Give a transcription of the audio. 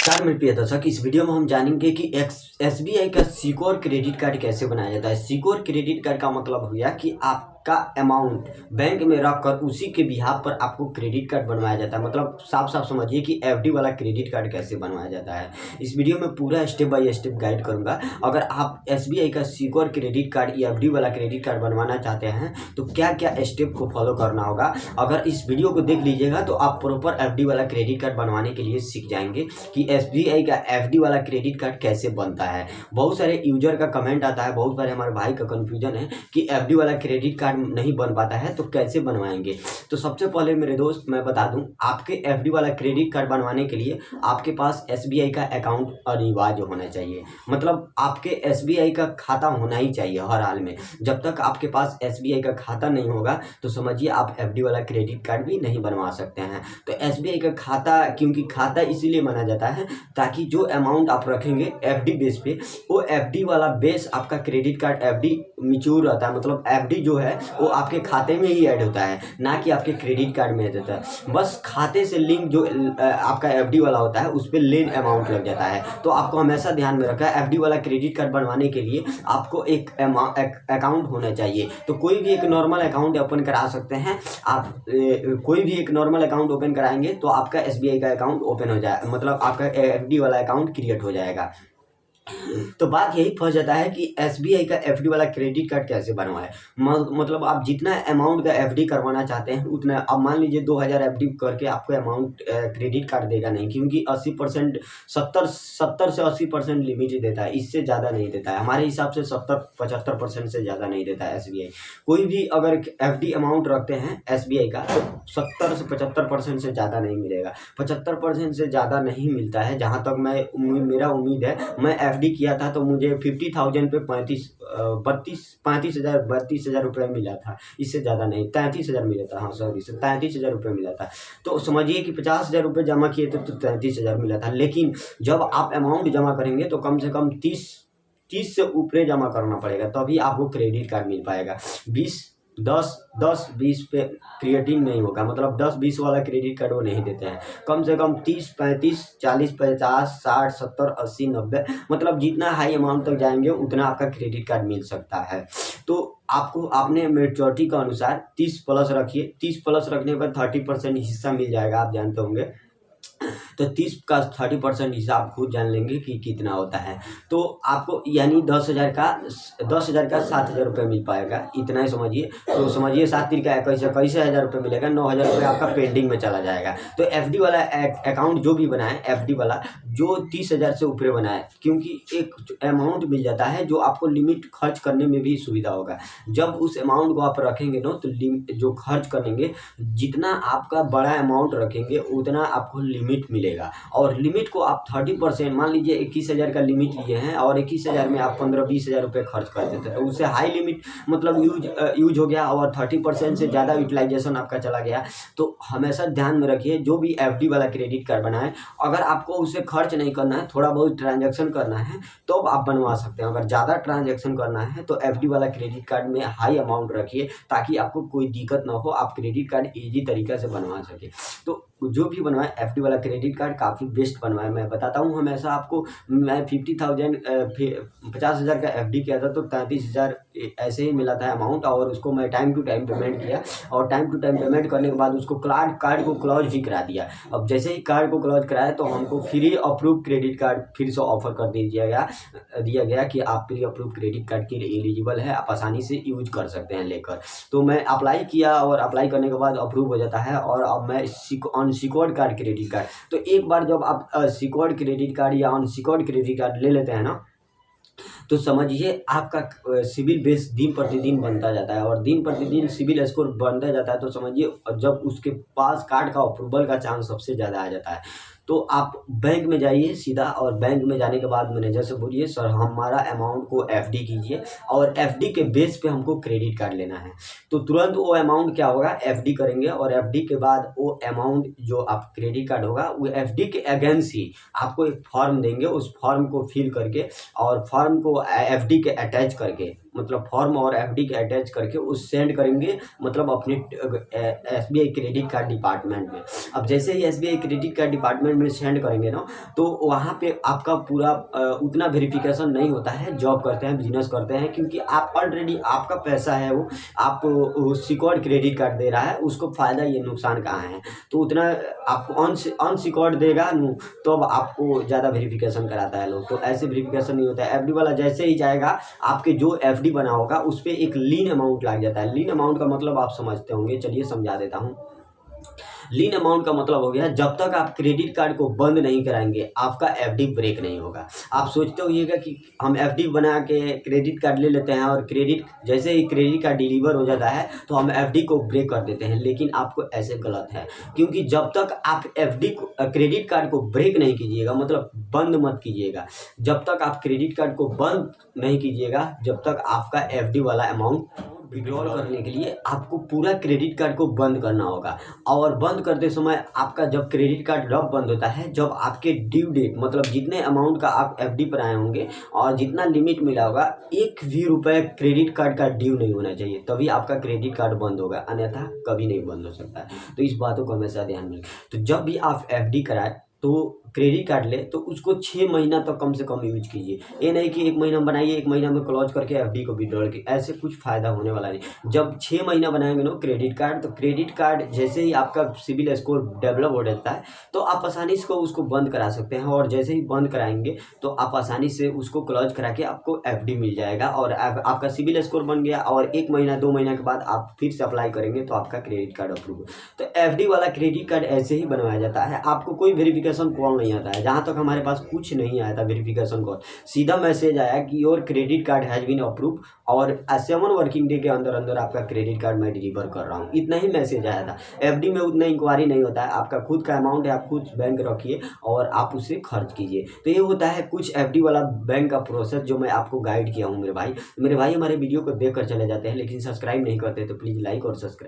नमस्कार मेरे प्रिय दर्शक, इस वीडियो में हम जानेंगे कि एसबीआई का सिक्योर क्रेडिट कार्ड कैसे बनाया जाता है। सिक्योर क्रेडिट कार्ड का मतलब हो गया कि आपका अमाउंट बैंक में रखकर उसी के बिहाफ पर आपको क्रेडिट कार्ड बनवाया जाता है। मतलब साफ साफ समझिए कि एफडी वाला क्रेडिट कार्ड कैसे बनवाया जाता है। इस वीडियो में पूरा स्टेप बाय स्टेप गाइड करूंगा। अगर आप एसबीआई का सिक्योर क्रेडिट कार्ड या एफडी वाला क्रेडिट कार्ड बनवाना चाहते हैं तो क्या क्या स्टेप को फॉलो करना होगा, अगर इस वीडियो को देख लीजिएगा तो आप प्रॉपर एफडी वाला क्रेडिट कार्ड बनवाने के लिए सीख जाएंगे कि एसबीआई का एफडी वाला क्रेडिट कार्ड कैसे बनता है। बहुत सारे यूजर का कमेंट आता है, बहुत सारे हमारे भाई का कंफ्यूजन है कि एफडी वाला क्रेडिट कार्ड नहीं बन पाता है तो कैसे बनवाएंगे। तो सबसे पहले मेरे दोस्त मैं बता दूं, आपके एफडी वाला क्रेडिट कार्ड बनवाने के लिए आपके पास एसबीआई का अकाउंट अनिवार्य होना चाहिए। मतलब आपके एसबीआई का खाता होना ही चाहिए हर हाल में। जब तक आपके पास एसबीआई का खाता नहीं होगा तो समझिए आप एफडी वाला क्रेडिट कार्ड भी नहीं बनवा सकते हैं। तो एसबीआई का खाता, क्योंकि खाता इसीलिए माना जाता है ताकि जो अमाउंट आप रखेंगे एफडी बेस पे, वो एफडी वाला बेस आपका क्रेडिट कार्ड एफडी मिच्योर रहता है। मतलब एफडी जो है वो आपके खाते में ही ऐड होता है, ना कि आपके क्रेडिट कार्ड में ऐड होता है। बस खाते से लिंक जो आपका एफडी वाला होता है उस पर लेन अमाउंट लग जाता है। तो आपको हमेशा ध्यान में रखा है, एफडी वाला क्रेडिट कार्ड बनवाने के लिए आपको एक अकाउंट होना चाहिए। तो कोई भी एक नॉर्मल अकाउंट ओपन करा सकते हैं आप। कोई भी एक नॉर्मल अकाउंट ओपन कराएंगे तो आपका एसबीआई का अकाउंट ओपन हो जाए, मतलब आपका एफडी वाला अकाउंट क्रिएट हो जाएगा। तो बात यही फंस जाता है कि एसबीआई का एफडी वाला क्रेडिट कार्ड कैसे बनवाए। मतलब आप जितना अमाउंट का एफडी करवाना चाहते हैं उतना, अब मान लीजिए 2000 एफडी करके आपको अमाउंट क्रेडिट कार्ड देगा नहीं, क्योंकि 80% 70 से 80% लिमिट ही देता है, इससे ज़्यादा नहीं देता है। हमारे हिसाब से 70-75% से ज़्यादा नहीं देता है एसबीआई। कोई भी अगर एफडी अमाउंट रखते हैं एसबीआई का तो 70 से 75% से ज़्यादा नहीं मिलेगा। 75% से ज़्यादा नहीं मिलता है, जहाँ तक मेरा उम्मीद है। मैं एफडी किया था तो मुझे 50,000 पे 32,000 रुपये मिला था, इससे ज़्यादा नहीं। 33,000 मिला था, हाँ सॉरी, 33,000 रुपये मिला था। तो समझिए कि 50,000 रुपये जमा किए थे तो 33,000 मिला था। लेकिन जब आप अमाउंट जमा करेंगे तो कम से कम 30 से ऊपर जमा करना पड़ेगा, तभी आपको क्रेडिट कार्ड मिल पाएगा। 10-20 पे क्रिएटिंग नहीं होगा, मतलब 10-20 वाला क्रेडिट कार्ड वो नहीं देते हैं। कम से कम 30-35, 40-50, 60-70, 80-90, मतलब जितना हाई अमाउंट तक जाएंगे उतना आपका क्रेडिट कार्ड मिल सकता है। तो आपको आपने मेच्योरिटी के अनुसार 30+ रखिए। 30+ रखने पर 30% हिस्सा मिल जाएगा, आप जानते होंगे। तो 30 का 30% हिसाब खुद जान लेंगे कि कितना होता है। तो आपको यानी 10,000 का 7,000 रुपये मिल पाएगा, इतना ही समझिए। तो समझिए 7-3-21 रुपये मिलेगा, 9,000 रुपये आपका पेंडिंग में चला जाएगा। तो एफडी वाला अकाउंट जो भी बनाए, एफडी वाला जो 30,000 से ऊपर बनाए, क्योंकि एक अमाउंट मिल जाता है जो आपको लिमिट खर्च करने में भी सुविधा होगा। जब उस अमाउंट को आप रखेंगे ना तो जो खर्च करेंगे, जितना आपका बड़ा अमाउंट रखेंगे उतना आपको लिमिट मिलेगा। और लिमिट को आप 30%, मान लीजिए 21,000 का लिमिट लिए हैं और 21,000 में आप 15-20,000 रुपये खर्च कर देते हैं तो उससे हाई लिमिट मतलब यूज हो गया और 30% से ज़्यादा यूटिलाइजेशन आपका चला गया। तो हमेशा ध्यान में रखिए, जो भी एफडी वाला क्रेडिट कार्ड बनाए, अगर आपको उसे खर्च नहीं करना है, थोड़ा बहुत ट्रांजैक्शन करना है तो आप बनवा सकते हैं। अगर ज़्यादा ट्रांजैक्शन करना है तो एफडी वाला क्रेडिट कार्ड में हाई अमाउंट रखिए ताकि आपको कोई दिक्कत ना हो, आप क्रेडिट कार्ड ईजी तरीके से बनवा सके। तो जो भी बनवाए एफडी वाला क्रेडिट कार्ड काफ़ी बेस्ट बनवाए। मैं बताता हूँ हमेशा आपको, मैं 50,000 का एफडी किया था तो 33,000 ऐसे ही मिला था अमाउंट, और उसको मैं टाइम टू टाइम पेमेंट किया, और टाइम टू टाइम पेमेंट करने के बाद उसको कार्ड को क्लोज भी करा दिया। अब जैसे ही कार्ड को क्लोज कराया तो हमको फ्री अप्रूव क्रेडिट कार्ड फिर से ऑफर कर दिया गया कि आप प्री अप्रूव क्रेडिट कार्ड के लिए एलिजिबल है, आप आसानी से यूज कर सकते हैं लेकर। तो मैं अप्लाई किया और अप्लाई करने के बाद अप्रूव हो जाता है। और अब मैं अनसिक्योर्ड कार्ड क्रेडिट कार्ड, तो एक बार जब आप सिक्योर्ड क्रेडिट कार्ड या अनसिक्योर्ड क्रेडिट कार्ड ले लेते हैं ना, तो समझिए आपका सिविल बेस दिन प्रतिदिन बनता जाता है, और दिन प्रतिदिन सिविल स्कोर बनता जाता है। तो समझिए जब उसके पास कार्ड का अप्रूवल का चांस सबसे ज़्यादा आ जाता है। तो आप बैंक में जाइए सीधा, और बैंक में जाने के बाद मैनेजर से बोलिए सर हमारा अमाउंट को एफडी कीजिए, और एफडी के बेस पे हमको क्रेडिट कार्ड लेना है। तो तुरंत वो अमाउंट क्या होगा, एफडी करेंगे, और एफडी के बाद वो अमाउंट जो आप क्रेडिट कार्ड होगा वो एफडी के अगेंस्ट ही आपको एक फॉर्म देंगे। उस फॉर्म को फिल करके और फॉर्म को एफडी के अटैच करके मतलब फॉर्म और एफडी के अटैच करके उस सेंड करेंगे मतलब अपने एसबीआई क्रेडिट कार्ड डिपार्टमेंट में। अब जैसे ही एसबीआई क्रेडिट कार्ड डिपार्टमेंट में सेंड करेंगे ना, तो वहाँ पे आपका पूरा उतना वेरिफिकेशन नहीं होता है। जॉब करते हैं, बिजनेस करते हैं, क्योंकि आप ऑलरेडी आपका पैसा है वो आप सिक्योर्ड क्रेडिट कार्ड दे रहा है, उसको फ़ायदा ये नुकसान कहाँ है। तो उतना आपको अनसिक्योर्ड देगा तो अब आपको ज़्यादा वेरिफिकेशन कराता है लोग, तो ऐसे वेरिफिकेशन नहीं होता है। एफडी वाला जैसे ही जाएगा आपके जो एफडी बना होगा उस पर एक लीन अमाउंट लग जाता है। लीन अमाउंट का मतलब आप समझते होंगे, चलिए समझा देता हूँ। लीन अमाउंट का मतलब हो गया जब तक आप क्रेडिट कार्ड को बंद नहीं कराएंगे आपका एफडी ब्रेक नहीं होगा। आप सोचते होइएगा कि हम एफडी बना के क्रेडिट कार्ड ले लेते हैं और जैसे ही क्रेडिट कार्ड डिलीवर हो जाता है तो हम एफडी को ब्रेक कर देते हैं, लेकिन आपको ऐसे गलत है। क्योंकि जब तक आप एफडी को क्रेडिट कार्ड को ब्रेक नहीं कीजिएगा, मतलब बंद मत कीजिएगा, जब तक आप क्रेडिट कार्ड को बंद नहीं कीजिएगा, जब तक आपका एफडी वाला अमाउंट विड्रॉल करने के लिए आपको पूरा क्रेडिट कार्ड को बंद करना होगा। और बंद करते समय आपका जब क्रेडिट कार्ड जब बंद होता है, जब आपके ड्यू डेट मतलब जितने अमाउंट का आप एफडी पर आए होंगे और जितना लिमिट मिला होगा, एक भी रुपए क्रेडिट कार्ड का ड्यू नहीं होना चाहिए, तभी आपका क्रेडिट कार्ड बंद होगा, अन्यथा कभी नहीं बंद हो सकता है। तो इस बातों को हमेशा ध्यान में रखें। तो जब भी आप एफडी कराएं तो क्रेडिट कार्ड ले तो उसको 6 महीना तक कम से कम यूज कीजिए। ये नहीं कि 1 महीना बनाइए, 1 महीना में क्लोज करके एफडी को विड्रॉल की, ऐसे कुछ फ़ायदा होने वाला नहीं। जब 6 महीना बनाएंगे ना क्रेडिट कार्ड, तो क्रेडिट कार्ड जैसे ही आपका सिबिल स्कोर डेवलप हो जाता है तो आप आसानी से उसको बंद करा सकते हैं। और जैसे ही बंद कराएंगे तो आप आसानी से उसको क्लोज करा के आपको एफडी मिल जाएगा और आपका सिबिल स्कोर बन गया। और 1 महीना 2 महीना के बाद आप फिर से अप्लाई करेंगे तो आपका क्रेडिट कार्ड अप्रूव हो। तो एफडी वाला क्रेडिट कार्ड ऐसे ही बनवाया जाता है, आपको कोई वेरिफिकेशन कॉल नहीं आता है। जहाँ तक हमारे पास कुछ नहीं आया था वेरिफिकेशन कॉल, सीधा मैसेज आया कि your credit card has been approve और 7 वर्किंग डे के अंदर अंदर आपका क्रेडिट कार्ड मैं डिलीवर कर रहा हूँ, इतना ही मैसेज आया था। एफडी में उतना इंक्वायरी नहीं होता है, आपका खुद का अमाउंट है, आप खुद बैंक रखिए और आप उसे खर्च कीजिए। तो ये होता है कुछ एफडी वाला बैंक का प्रोसेस जो मैं आपको गाइड किया हूँ। मेरे भाई हमारे वीडियो को देख कर चले जाते हैं लेकिन सब्सक्राइब नहीं करते, तो प्लीज़ लाइक और सब्सक्राइब।